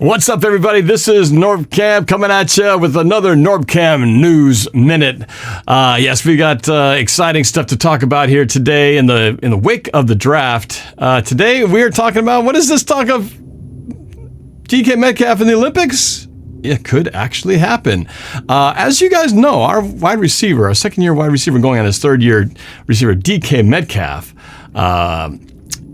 What's up, everybody? This is NorbCam coming at you with another NorbCam News Minute. Yes, we got exciting stuff to talk about here today in the wake of the draft. Today we are talking about, what is this talk of DK Metcalf in the Olympics? It could actually happen. As you guys know, our second-year wide receiver going on his third-year receiver, DK Metcalf,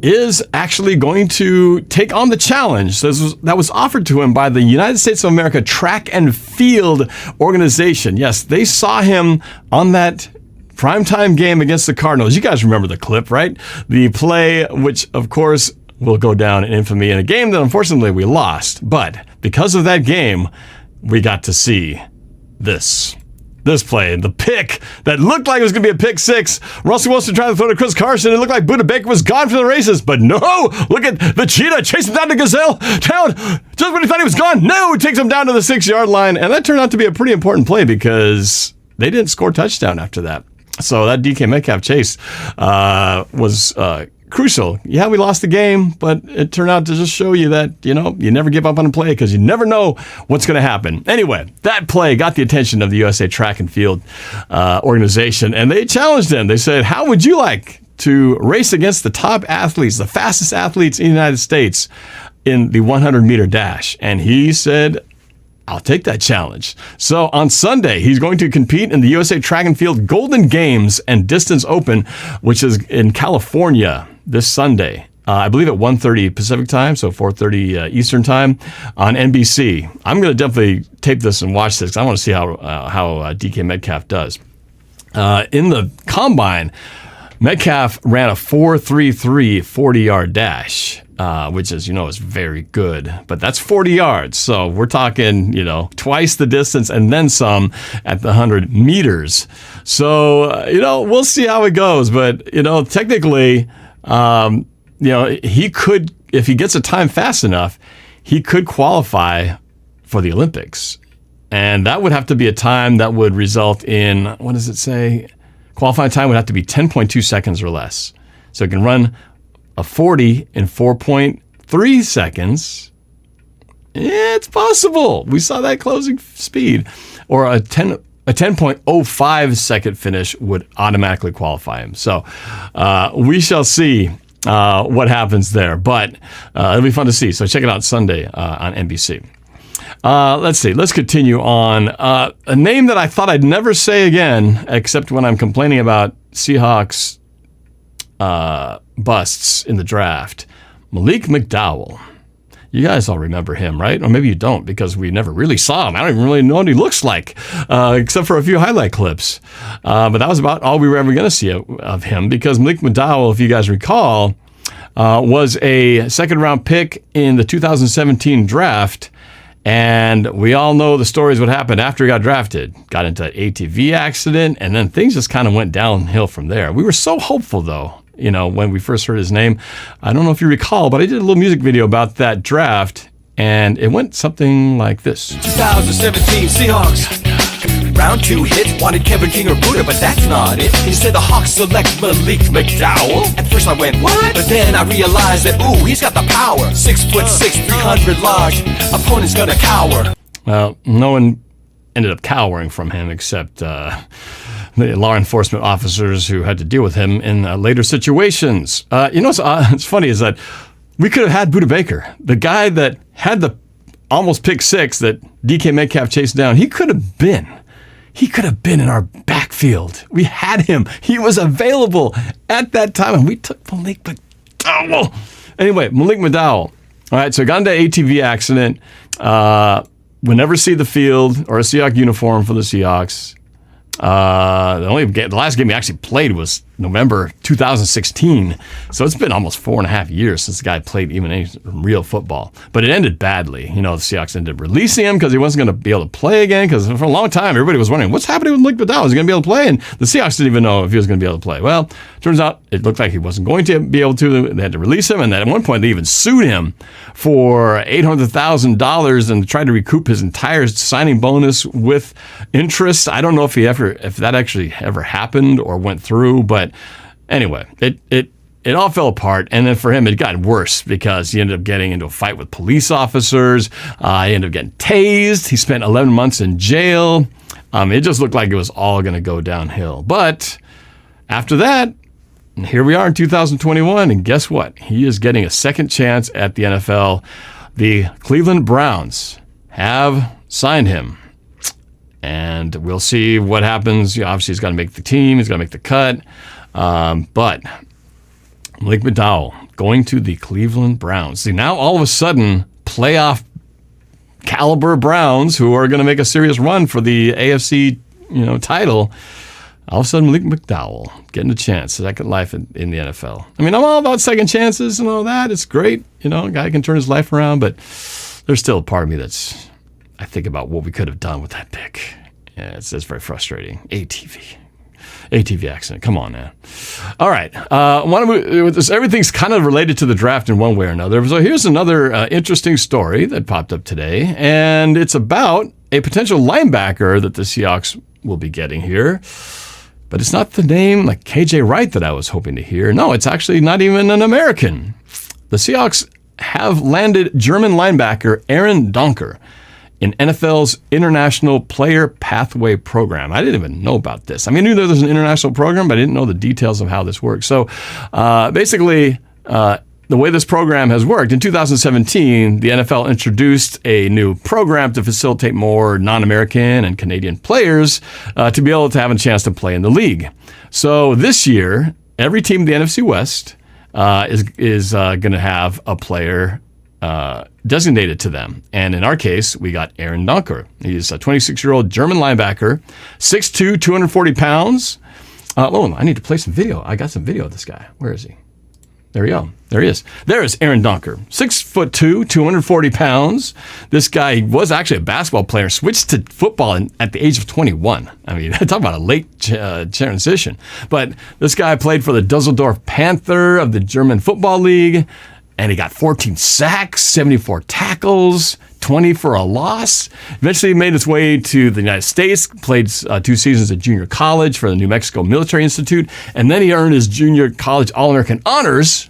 is actually going to take on the challenge that was offered to him by the United States of America Track and Field Organization. Yes, they saw him on that primetime game against the Cardinals. You guys remember the clip, right? The play, which, of course, will go down in infamy in a game that, unfortunately, we lost. But because of that game, we got to see this play, the pick that looked like it was going to be a pick six. Russell Wilson trying to throw to Chris Carson. It looked like Buda Baker was gone for the races, but no, look at the cheetah chasing down the gazelle down just when he thought he was gone. No, it takes him down to the 6-yard line, and that turned out to be a pretty important play because they didn't score a touchdown after that. So that DK Metcalf chase was crucial. Yeah, we lost the game, but it turned out to just show you that, you never give up on a play because you never know what's going to happen. Anyway, that play got the attention of the USA Track and Field organization, and they challenged him. They said, how would you like to race against the top athletes, the fastest athletes in the United States in the 100-meter dash? And he said, I'll take that challenge. So on Sunday, he's going to compete in the USA Track and Field Golden Games and Distance Open, which is in California this Sunday. I believe at 1:30 Pacific time, so 4:30 Eastern time on NBC. I'm going to definitely tape this and watch this because I want to see how DK Metcalf does. In the combine, Metcalf ran a 4.33 40-yard dash. Which is very good. But that's 40 yards. So we're talking, twice the distance and then some at the 100 meters. So, we'll see how it goes. But, technically, he could, if he gets a time fast enough, he could qualify for the Olympics. And that would have to be a time that would result in, what does it say? Qualifying time would have to be 10.2 seconds or less. So it can run a 40 in 4.3 seconds. It's possible. We saw that closing speed. Or a 10.05 second finish would automatically qualify him. So we shall see what happens there. But it'll be fun to see. So check it out Sunday on NBC. Let's see. Let's continue on. A name that I thought I'd never say again, except when I'm complaining about Seahawks busts in the draft. Malik McDowell. You guys all remember him, right? Or maybe you don't because we never really saw him. I don't even really know what he looks like, except for a few highlight clips. But that was about all we were ever going to see of him because Malik McDowell, if you guys recall, was a second-round pick in the 2017 draft. And we all know the stories what happened after he got drafted. Got into an ATV accident, and then things just kind of went downhill from there. We were so hopeful, though, when we first heard his name. I don't know if you recall, but I did a little music video about that draft, and it went something like this. 2017 Seahawks. Round 2 hit, wanted Kevin King or Buda, but that's not it. Instead the Hawks select Malik McDowell. At first I went, what? But then I realized that, he's got the power. 6'6", 300 large, opponent's gonna cower. Well, no one ended up cowering from him except the law enforcement officers who had to deal with him in later situations. What's funny is that we could have had Buda Baker, the guy that had the almost pick six that DK Metcalf chased down. He could have been in our backfield. We had him. He was available at that time, and we took Malik McDowell. Anyway, Malik McDowell. All right, so got into an ATV accident. We'll never see the field or a Seahawks uniform for the Seahawks. The last game he actually played was November 2016. So it's been almost 4.5 years since the guy played even any real football. But it ended badly. The Seahawks ended up releasing him because he wasn't going to be able to play again. Because for a long time, everybody was wondering, what's happening with Malik McDowell? Is he going to be able to play? And the Seahawks didn't even know if he was going to be able to play. Well, turns out it looked like he wasn't going to be able to. They had to release him. And then at one point, they even sued him for $800,000 and tried to recoup his entire signing bonus with interest. I don't know if that actually ever happened or went through, but anyway, it it all fell apart. And then for him, it got worse because he ended up getting into a fight with police officers. He ended up getting tased. He spent 11 months in jail. It just looked like it was all going to go downhill. But after that, here we are in 2021. And guess what? He is getting a second chance at the NFL. The Cleveland Browns have signed him. And we'll see what happens. Obviously, he's got to make the team. He's got to make the cut. But Malik McDowell going to the Cleveland Browns. See, now all of a sudden, playoff caliber Browns, who are going to make a serious run for the AFC, title. All of a sudden, Malik McDowell getting a chance, second life in the NFL. I mean, I'm all about second chances and all that. It's great. A guy can turn his life around, but there's still a part of me I think about what we could have done with that pick. Yeah, it's very frustrating. ATV accident. Come on, man. All right. Everything's kind of related to the draft in one way or another. So here's another interesting story that popped up today, and it's about a potential linebacker that the Seahawks will be getting here. But it's not the name like KJ Wright that I was hoping to hear. No, it's actually not even an American. The Seahawks have landed German linebacker Aaron Donker in NFL's International Player Pathway Program. I didn't even know about this. I mean, I knew there was an international program, but I didn't know the details of how this works. So basically, the way this program has worked, in 2017, the NFL introduced a new program to facilitate more non-American and Canadian players to be able to have a chance to play in the league. So this year, every team in the NFC West is going to have a player designated to them. And in our case, we got Aaron Donker. He's a 26-year-old German linebacker, 6'2", 240 pounds. I need to play some video. I got some video of this guy. Where is he? There we go. There he is. There is Aaron Donker, 6'2", 240 pounds. This guy was actually a basketball player, switched to football at the age of 21. I mean, talk about a late transition. But this guy played for the Dusseldorf Panther of the German Football League, and he got 14 sacks, 74 tackles, 20 for a loss. Eventually made his way to the United States, played 2 seasons at junior college for the New Mexico Military Institute, and then he earned his junior college All-American honors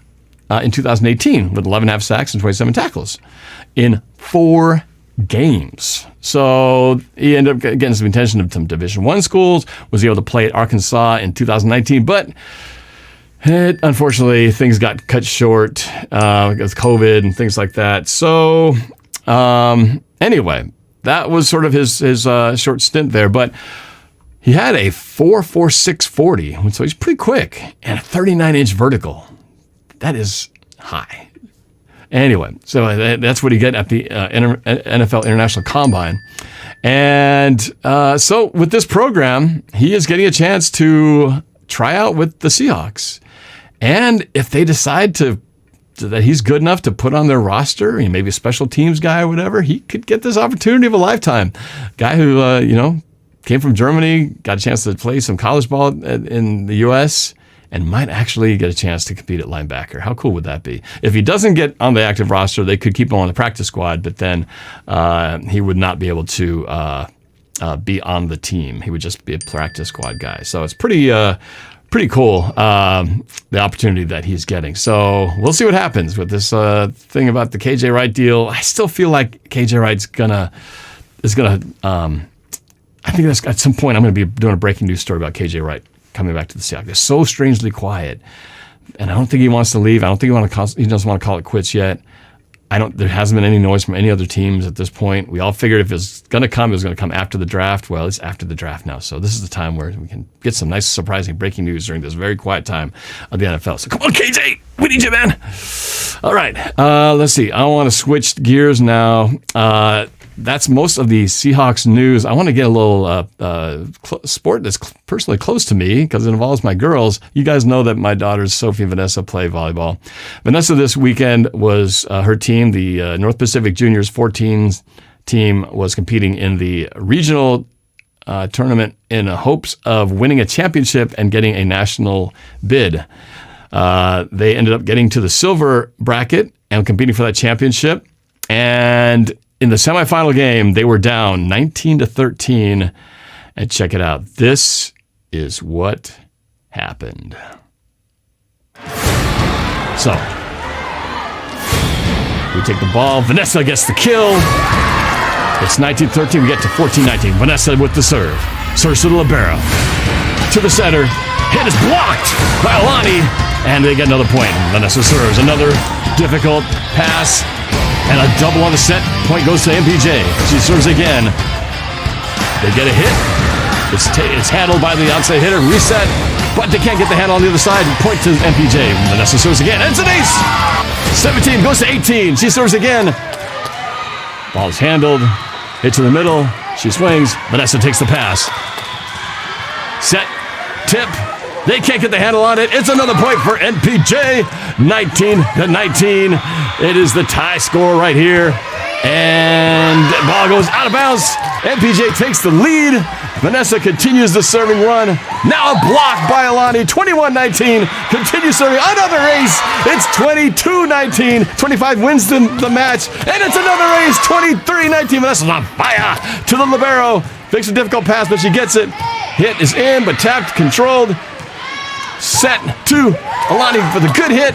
in 2018 with 11.5 sacks and 27 tackles in 4 games. So he ended up getting some attention from Division I schools, was able to play at Arkansas in 2019, but unfortunately, things got cut short with COVID and things like that. So anyway, that was sort of his short stint there. But he had a 4.46 40, so he's pretty quick, and a 39-inch vertical. That is high. Anyway, so that's what he got at the NFL International Combine. And so with this program, he is getting a chance to try out with the Seahawks. And if they decide that he's good enough to put on their roster, maybe a special teams guy or whatever, he could get this opportunity of a lifetime. Guy who, came from Germany, got a chance to play some college ball in the U.S., and might actually get a chance to compete at linebacker. How cool would that be? If he doesn't get on the active roster, they could keep him on the practice squad, but then he would not be able to be on the team. He would just be a practice squad guy. So it's pretty cool, the opportunity that he's getting. So we'll see what happens with this thing about the KJ Wright deal. I still feel like KJ Wright's is gonna. I think that's, at some point I'm going to be doing a breaking news story about KJ Wright coming back to the Seahawks. They're so strangely quiet, and I don't think he wants to leave. I don't think he doesn't want to call it quits yet. There hasn't been any noise from any other teams at this point. We all figured if it was going to come, it was going to come after the draft. Well, it's after the draft now. So this is the time where we can get some nice, surprising breaking news during this very quiet time of the NFL. So come on, KJ. We need you, man. All right. Let's see. I want to switch gears now. That's most of the Seahawks news. I want to get a little sport that's personally close to me because it involves my girls. You guys know that my daughters, Sophie and Vanessa, play volleyball. Vanessa this weekend was her team, the North Pacific Juniors 14 team, was competing in the regional tournament in hopes of winning a championship and getting a national bid. They ended up getting to the silver bracket and competing for that championship. And in the semifinal game, they were down 19-13. And check it out. This is what happened. So, we take the ball. Vanessa gets the kill. It's 19-13. We get to 14-19. Vanessa with the serve. Serves to the libero. To the center. Hit is blocked by Alani. And they get another point. Vanessa serves. Another difficult pass. And a double on the set. Point goes to MPJ. She serves again. They get a hit. It's handled by the outside hitter. Reset. But they can't get the handle on the other side. Point to MPJ. Vanessa serves again. And it's an ace. 17 goes to 18. She serves again. Ball is handled. Hit to the middle. She swings. Vanessa takes the pass. Set. Tip. They can't get the handle on it. It's another point for NPJ. 19-19. It is the tie score right here. And the ball goes out of bounds. NPJ takes the lead. Vanessa continues the serving run. Now a block by Alani. 21-19. Continues serving. Another ace. It's 22-19. 25 wins the match. And it's another ace. 23-19. Vanessa's on fire. To the libero. Makes a difficult pass, but she gets it. Hit is in, but tapped, controlled. Set to Alani for the good hit.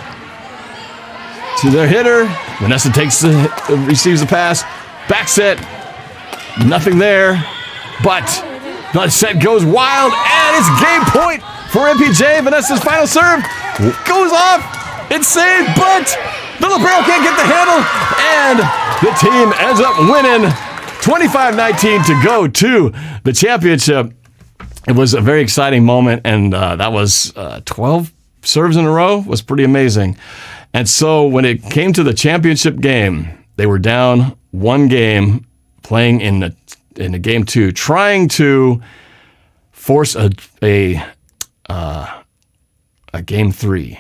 To their hitter. Vanessa receives the pass. Back set. Nothing there. But the set goes wild, and it's game point for MPJ. Vanessa's final serve goes off. It's saved, but the libero can't get the handle, and the team ends up winning 25-19 to go to the championship. It was a very exciting moment, and that was 12 serves in a row. Was pretty amazing. And so when it came to the championship game, they were down one game, playing in a game 2, trying to force a game 3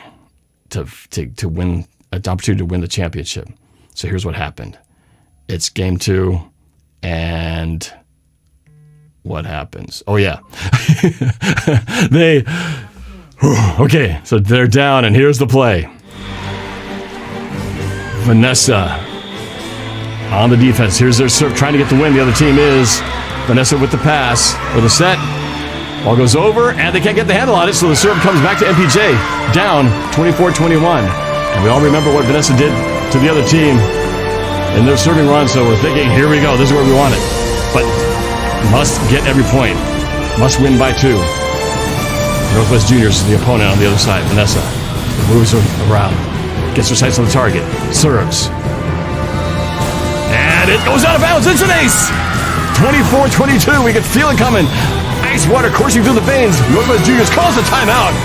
to win an opportunity to win the championship. So here's what happened. It's game 2, and what happens? Oh yeah, okay. So they're down, and here's the play. Vanessa on the defense. Here's their serve, trying to get the win. The other team is Vanessa with the pass, or the set. Ball goes over, and they can't get the handle on it, so the serve comes back to MPJ, down 24-21. And we all remember what Vanessa did to the other team in their serving run, so we're thinking, here we go, this is where we want it. But must get every point. Must win by 2. Northwest Juniors is the opponent on the other side. Vanessa moves around, gets her sights on the target, serves. And it goes out of bounds. It's an ace. 24-22. We can feel it coming. Ice water coursing through the veins. Northwest Juniors calls a timeout.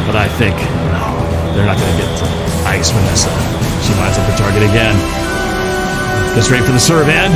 But I think, no, they're not going to get ice, Vanessa. She lines up the target again. Gets ready for the serve, and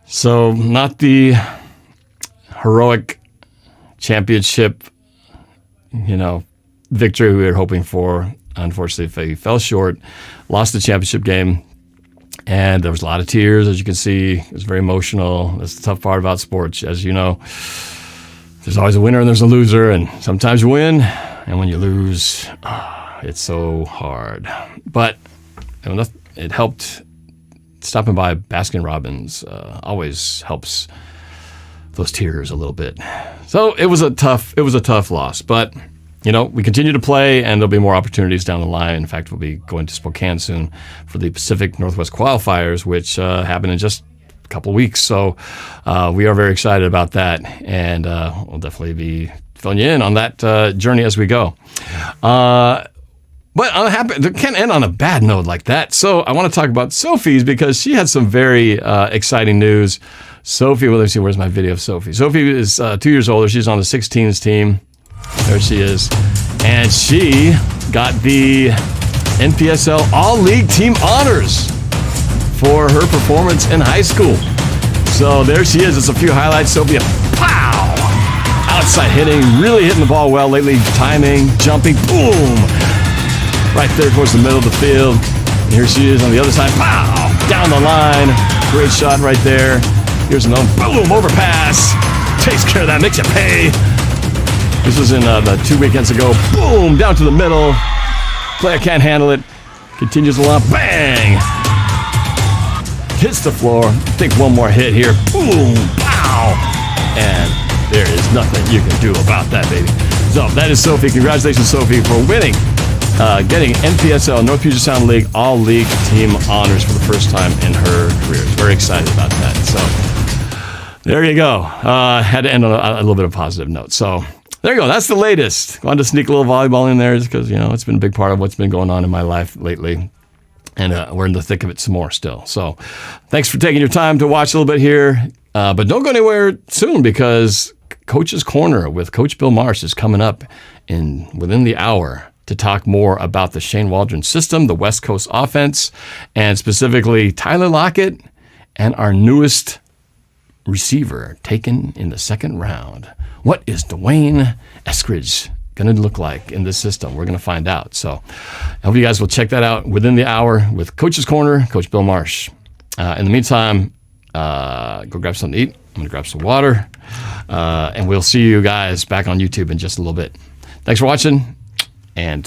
so not the heroic championship, victory we were hoping for. Unfortunately, they fell short, lost the championship game, and there was a lot of tears, as you can see. It was very emotional. That's the tough part about sports. As you know, there's always a winner and there's a loser, and sometimes you win, and when you lose, it's so hard. But it helped. Stopping by Baskin-Robbins always helps those tears a little bit. So it was a tough loss, but we continue to play, and there'll be more opportunities down the line. In fact, we'll be going to Spokane soon for the Pacific Northwest qualifiers, which happen in just a couple of weeks. So we are very excited about that, and we'll definitely be filling you in on that journey as we go. But I'm happy. It can't end on a bad note like that. So I want to talk about Sophie's, because she had some very exciting news. Sophie, well, let's see, where's my video of Sophie? Sophie is 2 years older. She's on the 16s team. There she is. And she got the NPSL All-League Team Honors for her performance in high school. So there she is. It's a few highlights. Sophie, pow! Outside hitting, really hitting the ball well lately. Timing, jumping, boom! Right there towards the middle of the field. And here she is on the other side. Pow! Down the line. Great shot right there. Here's another boom, overpass. Takes care of that, makes you pay. This was in the 2 weekends ago. Boom, down to the middle. Player can't handle it. Continues along, bang! Hits the floor. I think one more hit here. Boom, pow! And there is nothing you can do about that, baby. So that is Sophie. Congratulations, Sophie, for winning. Getting NPSL, North Puget Sound League, All-League Team Honors for the first time in her career. Very excited about that. So there you go. Had to end on a little bit of a positive note. So there you go. That's the latest. Wanted to sneak a little volleyball in there because, it's been a big part of what's been going on in my life lately. And we're in the thick of it some more still. So thanks for taking your time to watch a little bit here. But don't go anywhere soon because Coach's Corner with Coach Bill Marsh is coming up within the hour to talk more about the Shane Waldron system, the West Coast offense, and specifically Tyler Lockett and our newest receiver taken in the second round. What is Dwayne Eskridge going to look like in this system? We're going to find out. So I hope you guys will check that out within the hour with Coach's Corner, Coach Bill Marsh. In the meantime, go grab something to eat. I'm going to grab some water. And we'll see you guys back on YouTube in just a little bit. Thanks for watching. And